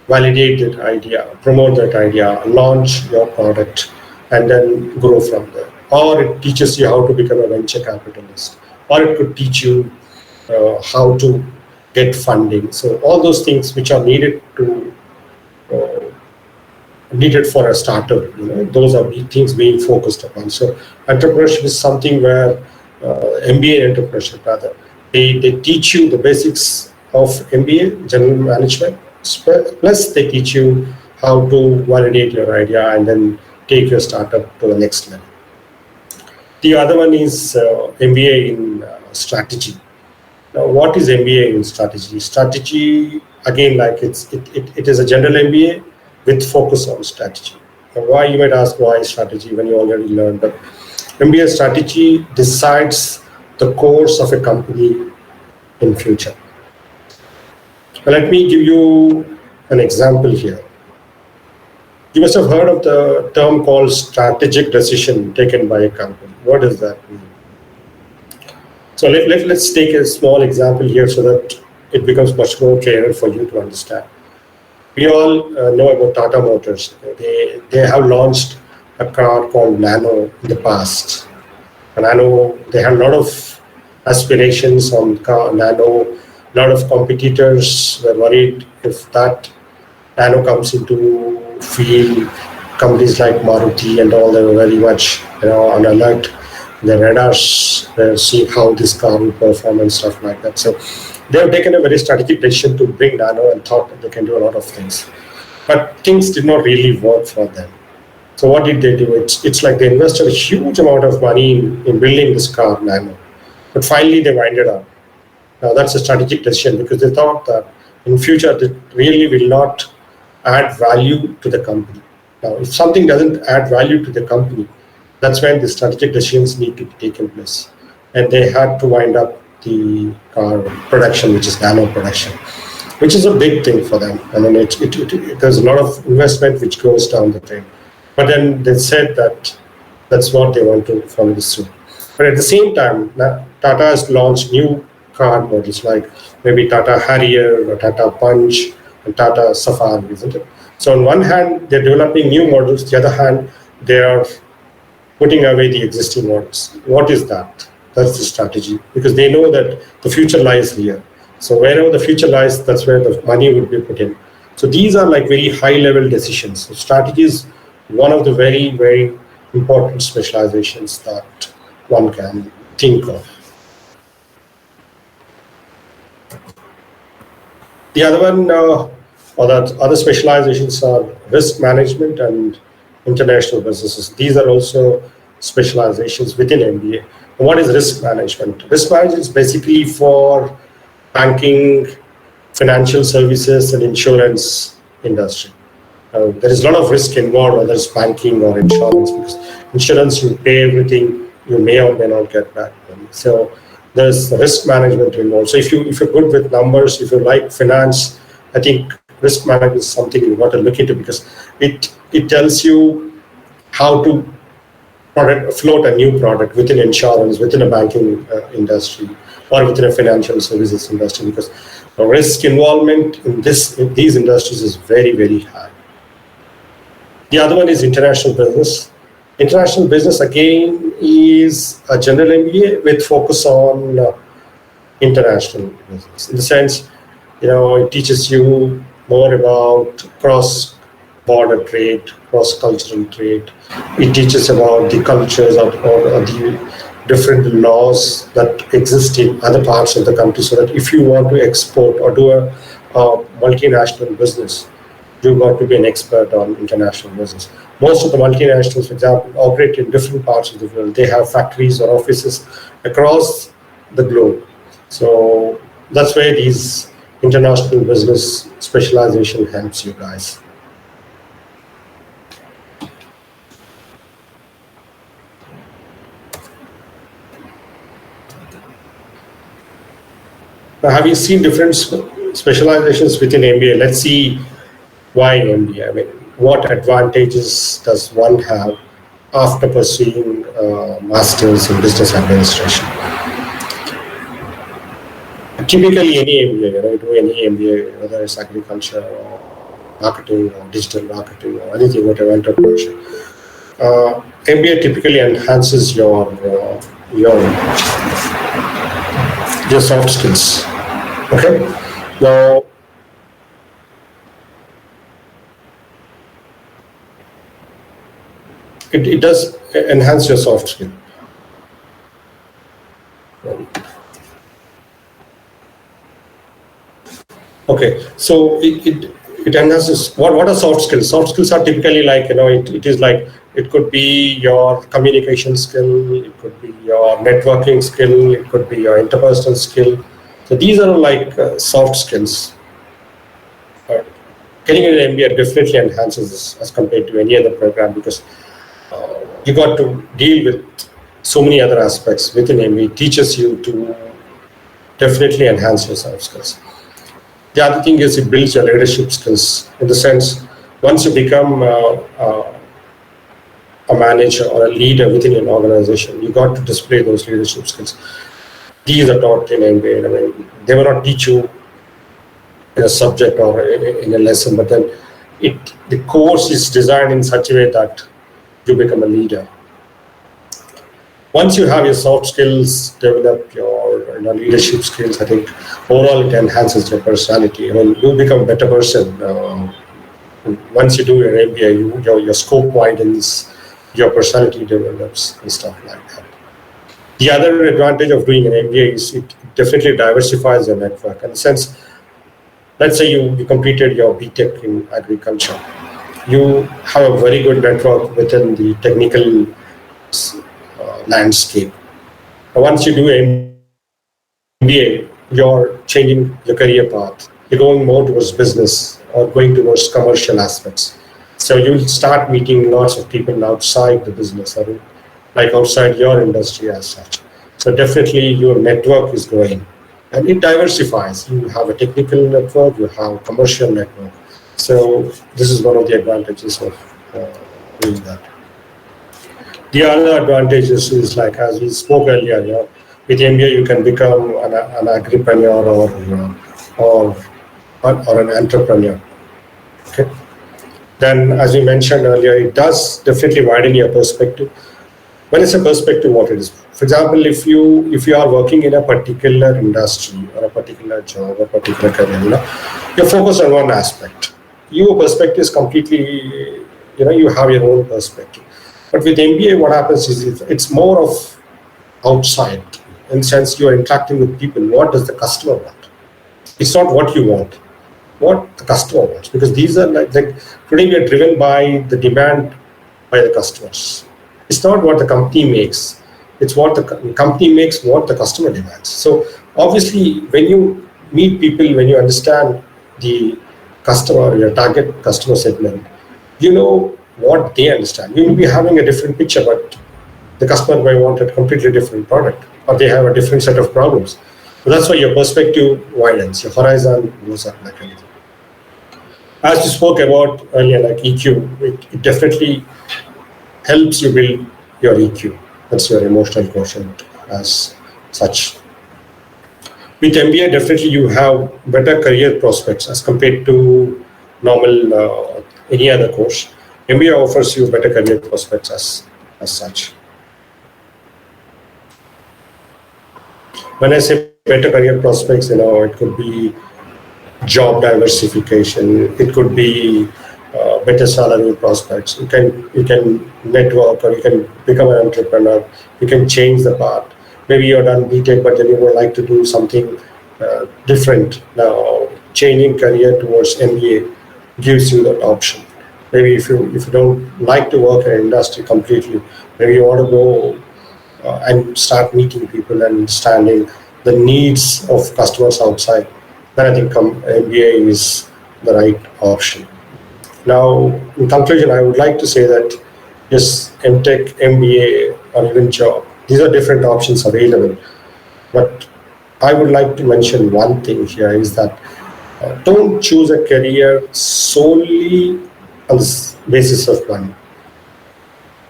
validate that idea, promote that idea, launch your product, and then grow from there. Or it teaches you how to become a venture capitalist. Or it could teach you how to get funding. So all those things which are needed for a startup, those are the things being focused upon. So entrepreneurship is something where MBA entrepreneurship rather, they teach you the basics of MBA, general management, plus they teach you how to validate your idea and then take your startup to the next level. The other one is MBA in strategy. Now, what is MBA in strategy? Strategy, again, like it is a general MBA with focus on strategy. Now, why, you might ask, why strategy when you already learned? But MBA strategy decides the course of a company in future. Now, let me give you an example here. You must have heard of the term called strategic decision taken by a company. What does that mean? So let's take a small example here so that it becomes much more clearer for you to understand. We all know about Tata Motors. They have launched a car called Nano in the past. And Nano, they had a lot of aspirations on car Nano. A lot of competitors were worried if that Nano comes into field. Companies like Maruti and all, they were very much on alert. The radars were seeing how this car will perform and stuff like that. So they have taken a very strategic decision to bring Nano and thought that they can do a lot of things. But things did not really work for them. So what did they do? It's like they invested a huge amount of money in building this car, Nano. But finally they winded up. Now that's a strategic decision, because they thought that in future it really will not add value to the company. Now, if something doesn't add value to the company, that's when the strategic decisions need to be taken place. And they had to wind up the car production, which is Nano production, which is a big thing for them. I mean, there's a lot of investment which goes down the drain. But then they said that that's what they want to follow this through. But at the same time, Tata has launched new car models like maybe Tata Harrier or Tata Punch and Tata Safari, isn't it? So on one hand, they're developing new models. The other hand, they are putting away the existing models. What is that? That's the strategy, because they know that the future lies here. So wherever the future lies, that's where the money would be put in. So these are like very high-level decisions. So strategy is one of the very, very important specializations that one can think of. The other one, or the other specializations are risk management and international businesses. These are also specializations within MBA. And what is risk management? Risk management is basically for banking, financial services, and insurance industry. There is a lot of risk involved, whether it's banking or insurance, because insurance, you pay everything, you may or may not get back. So There's risk management involved. So if you're good with numbers, if you like finance, I think risk management is something you want to look into, because it tells you how to float a new product within insurance, within a banking industry, or within a financial services industry, because the risk involvement in these industries is very, very high. The other one is international business. International business, again, is a general MBA with focus on international business. In the sense, it teaches you more about cross-border trade, cross-cultural trade. It teaches about the cultures or the different laws that exist in other parts of the country, so that if you want to export or do a multinational business, you've got to be an expert on international business. Most of the multinationals, for example, operate in different parts of the world. They have factories or offices across the globe. So that's where these international business specialization helps you guys. Now, have you seen different specializations within MBA? Let's see why MBA. I mean, what advantages does one have after pursuing masters in business administration? Typically, any MBA, do any MBA, whether it's agriculture or marketing or digital marketing or anything, whatever, entrepreneurship. MBA typically enhances your soft skills. Okay. Now, it does enhance your soft skill. Okay, so it enhances. What are soft skills? Soft skills are typically like, it is like, it could be your communication skill, it could be your networking skill, it could be your interpersonal skill. So these are like soft skills. Getting an MBA definitely enhances this as compared to any other program, because you got to deal with so many other aspects within MBA. It teaches you to definitely enhance your soft skills. The other thing is it builds your leadership skills, in the sense, once you become a manager or a leader within an organization, you got to display those leadership skills. These are taught in MBA. I mean, they will not teach you in a subject or in a lesson, but then the course is designed in such a way that you become a leader. Once you have your soft skills, develop your leadership skills, I think overall it enhances your personality. I mean, you become a better person. Once you do your MBA, your scope widens, your personality develops and stuff like that. The other advantage of doing an MBA is it definitely diversifies your network. In the sense, let's say you completed your BTech in agriculture. You have a very good network within the technical landscape. Once you do MBA, you're changing your career path. You're going more towards business or going towards commercial aspects. So you'll start meeting lots of people outside the business, or like outside your industry as such. So definitely your network is growing, and it diversifies. You have a technical network, you have a commercial network. So this is one of the advantages of doing that. The other advantages is, like as we spoke earlier, with MBA you can become an agripreneur or an entrepreneur. Okay. Then, as we mentioned earlier, it does definitely widen your perspective. When it's a perspective, what it is. For example, if you are working in a particular industry or a particular job or particular career, you're focused on one aspect. Your perspective is completely, you have your own perspective. But with MBA, what happens is it's more of outside. In the sense, you are interacting with people. What does the customer want? It's not what you want, what the customer wants. Because these are like today we are driven by the demand by the customers. It's not what the company makes. It's what the company makes, what the customer demands. So obviously, when you meet people, when you understand the customer, your target customer segment, you know what they understand. You will be having a different picture, but the customer may want a completely different product, or they have a different set of problems. So that's why your perspective widens, your horizon goes up like anything. As you spoke about earlier, like EQ, it definitely helps you build your EQ. That's your emotional quotient as such. With MBA, definitely you have better career prospects as compared to normal any other course. MBA offers you better career prospects as such. When I say better career prospects, it could be job diversification. It could be better salary prospects. You can network, or you can become an entrepreneur. You can change the path. Maybe you're done BTech, but then you would like to do something different. Now, changing career towards MBA gives you that option. Maybe if you don't like to work in an industry completely, maybe you want to go and start meeting people and understanding the needs of customers outside, then I think MBA is the right option. Now, in conclusion, I would like to say that yes, MTech, MBA, or even job, these are different options available. But I would like to mention one thing here is that don't choose a career solely on the basis of money.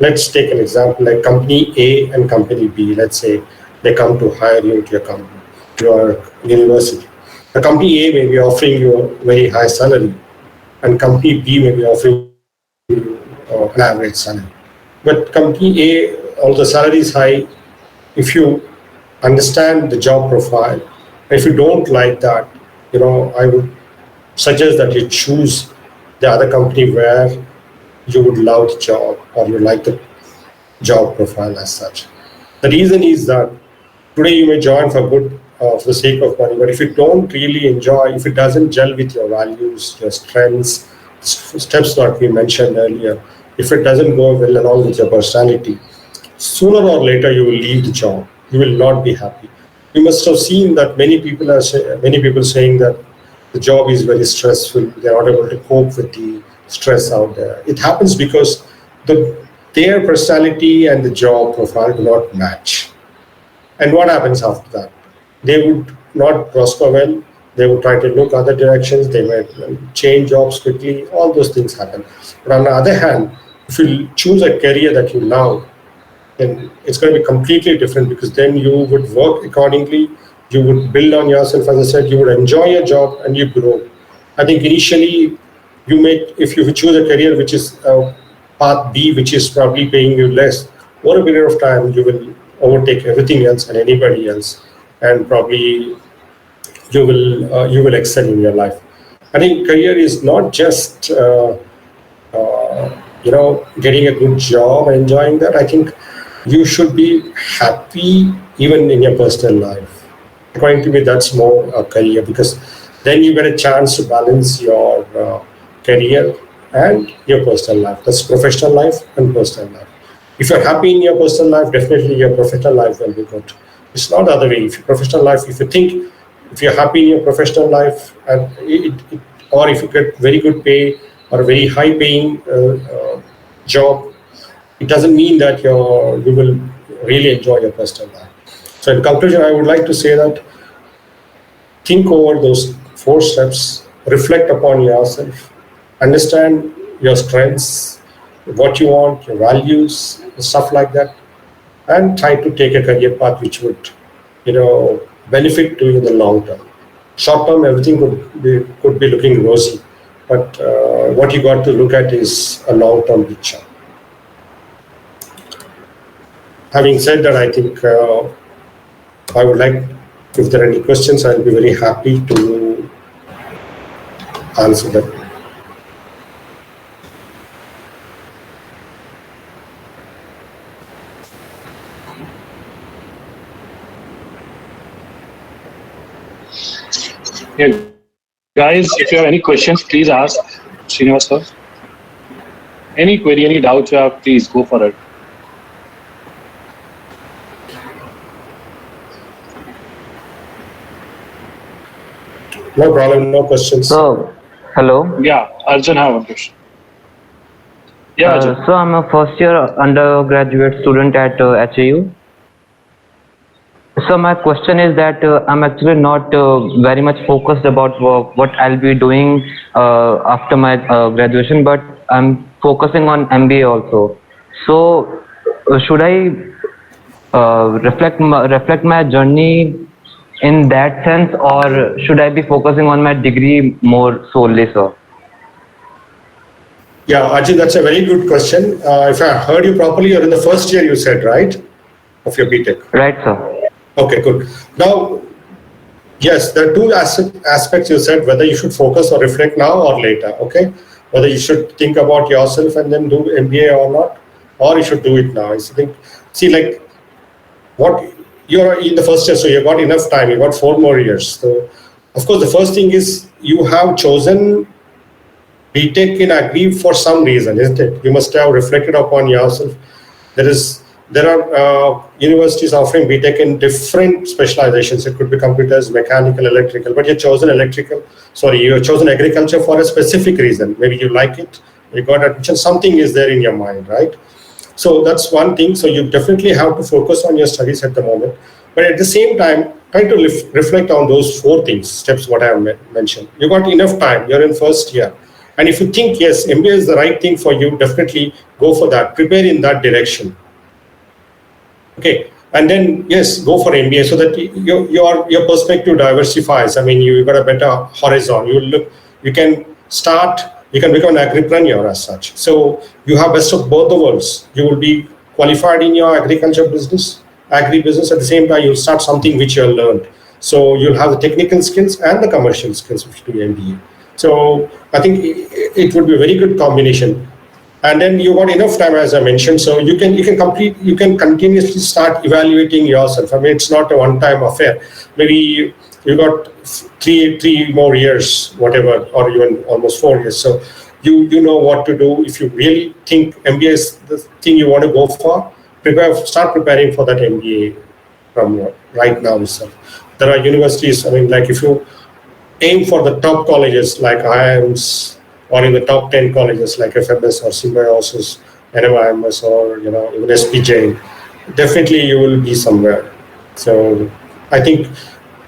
Let's take an example like company A and company B. Let's say they come to hire you into your company, your university. The company A may be offering you a very high salary, and company B may be offering you an average salary. But company A, although the salary is high, if you understand the job profile, if you don't like that, I would suggest that you choose the other company where you would love the job or you like the job profile as such. The reason is that today you may join for the sake of money, but if you don't really enjoy, if it doesn't gel with your values, your strengths, steps that we mentioned earlier, if it doesn't go well along with your personality, sooner or later you will leave the job. You will not be happy. You must have seen that many people saying that the job is very stressful. They are not able to cope with the stress out there. It happens because their personality and the job profile do not match. And what happens after that? They would not prosper well. They would try to look other directions. They might change jobs quickly. All those things happen. But on the other hand, if you choose a career that you love, then it's going to be completely different, because then you would work accordingly. You would build on yourself, as I said. You would enjoy your job and you grow. I think initially, if you choose a career which is path B, which is probably paying you less, over a period of time, you will overtake everything else and anybody else, and probably you will excel in your life. I think career is not just getting a good job and enjoying that. I think you should be happy even in your personal life. According to me, that's more a career, because then you get a chance to balance your career and your personal life. That's professional life and personal life. If you're happy in your personal life, definitely your professional life will be good. It's not the other way. If your professional life, if you're happy in your professional life, and or if you get very good pay or a very high paying job, it doesn't mean that you will really enjoy your personal life. So in conclusion, I would like to say that think over those 4 steps, reflect upon yourself, understand your strengths, what you want, your values, stuff like that, and try to take a career path which would, benefit to you in the long term. Short term, everything could be looking rosy, but what you got to look at is a long term picture. Having said that, I think I would like, if there are any questions, I'll be very happy to answer them. Yeah, guys, if you have any questions, please ask Srinivas sir. Any query, any doubts you have, please go for it. No problem, no questions. So, hello. Yeah, Arjun, have one question. Yeah, Arjun. So I'm a first year undergraduate student at HAU. So my question is that I'm actually not very much focused about what I'll be doing after my graduation, but I'm focusing on MBA also. So should I reflect my journey in that sense, or should I be focusing on my degree more solely, sir? Yeah, Ajit, that's a very good question. If I heard you properly, you're in the first year, you said, right, of your BTech. Right, sir. Okay, good. Now, yes, there are two aspects you said, whether you should focus or reflect now or later, okay? Whether you should think about yourself and then do MBA or not, or you should do it now. I think, see, like, what you're in the first year, so you've got enough time, you've got 4 more years. So, of course, the first thing is you have chosen BTech in Agri for some reason, isn't it? You must have reflected upon yourself. There are universities offering BTech in different specializations. It could be computers, mechanical, electrical, but you've chosen you've chosen agriculture for a specific reason. Maybe you like it, you got admission, something is there in your mind, right? So that's one thing. So you definitely have to focus on your studies at the moment. But at the same time, try to reflect on those 4 steps, what I have mentioned. You got enough time, you're in first year. And if you think, yes, MBA is the right thing for you, definitely go for that. Prepare in that direction. Okay, and then yes, go for MBA so that your perspective diversifies. I mean, you got a better horizon. You can become an agripreneur as such. So you have best of both the worlds. You will be qualified in your agriculture business, agri-business. At the same time, you'll start something which you'll learn. So you'll have the technical skills and the commercial skills if you do MBA. So I think it would be a very good combination. And then you got enough time, as I mentioned, so you can continuously start evaluating yourself. I mean, it's not a one-time affair. Maybe you got three more years, whatever, or even almost 4 years. So you know what to do. If you really think MBA is the thing you want to go for, start preparing for that MBA from right now itself. There are universities. I mean, like if you aim for the top colleges like IIMs, or in the top 10 colleges like FMS or Symbiosis, NMIMS, or even SPJ, definitely you will be somewhere. So I think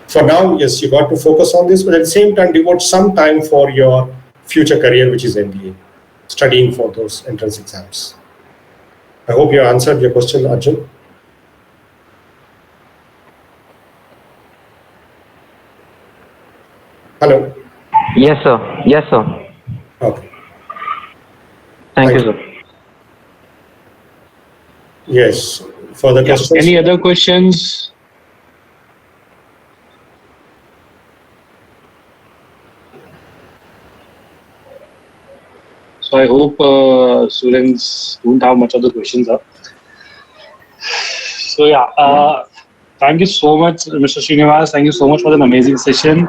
for now, yes, you got to focus on this, but at the same time, devote some time for your future career, which is MBA, studying for those entrance exams. I hope you answered your question, Arjun. Hello. Yes, sir. Yes, sir. Okay. Thank you, sir. Yes. Further questions? Any other questions? So I hope students don't have much of the questions up. So yeah, thank you so much, Mr. Srinivas. Thank you so much for an amazing session.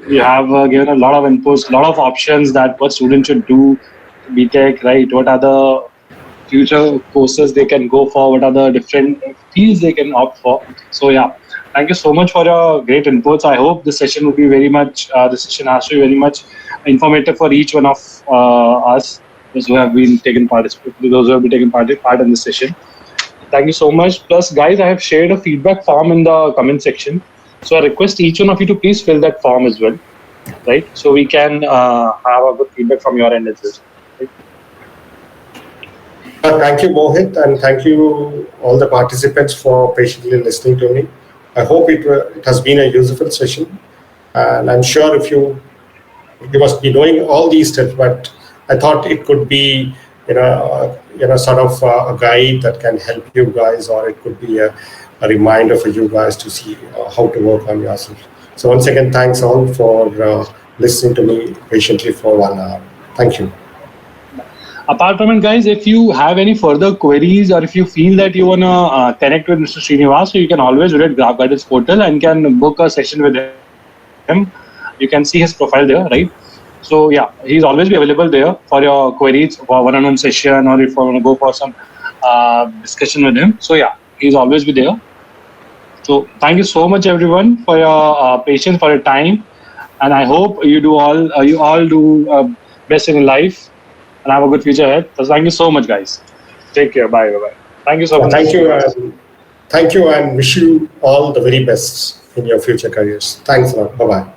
You have given a lot of inputs, a lot of options that what students should do, BTech, right? What are the future courses they can go for? What are the different fields they can opt for? So yeah, thank you so much for your great inputs. I hope this session will be very much, the session has to be very much informative for each one of us, those who have been taken part in this session. Thank you so much. Plus, guys, I have shared a feedback form in the comment section. So I request each one of you to please fill that form as well, right? So we can have a good feedback from your end as well. Right? Thank you, Mohit, and thank you all the participants for patiently listening to me. I hope it has been a useful session, and I'm sure if you must be knowing all these steps, but I thought it could be sort of a guide that can help you guys, or it could be a reminder for you guys to see how to work on yourself. So once again, thanks all for listening to me patiently for 1 hour. Thank you. Apart from it, guys, if you have any further queries or if you feel that you want to connect with Mr. Srinivas, so you can always visit Graph Guidance portal and can book a session with him. You can see his profile there, right? So yeah, he's always be available there for your queries, for one-on-one session, or if you want to go for some discussion with him. So yeah, he's always be there. So thank you so much, everyone, for your patience, for your time, and I hope you all do best in life. and have a good future ahead. So thank you so much, guys. Take care. Bye. Bye. Thank you so much. Thank you, and wish you all the very best in your future careers. Thanks a lot. Bye bye.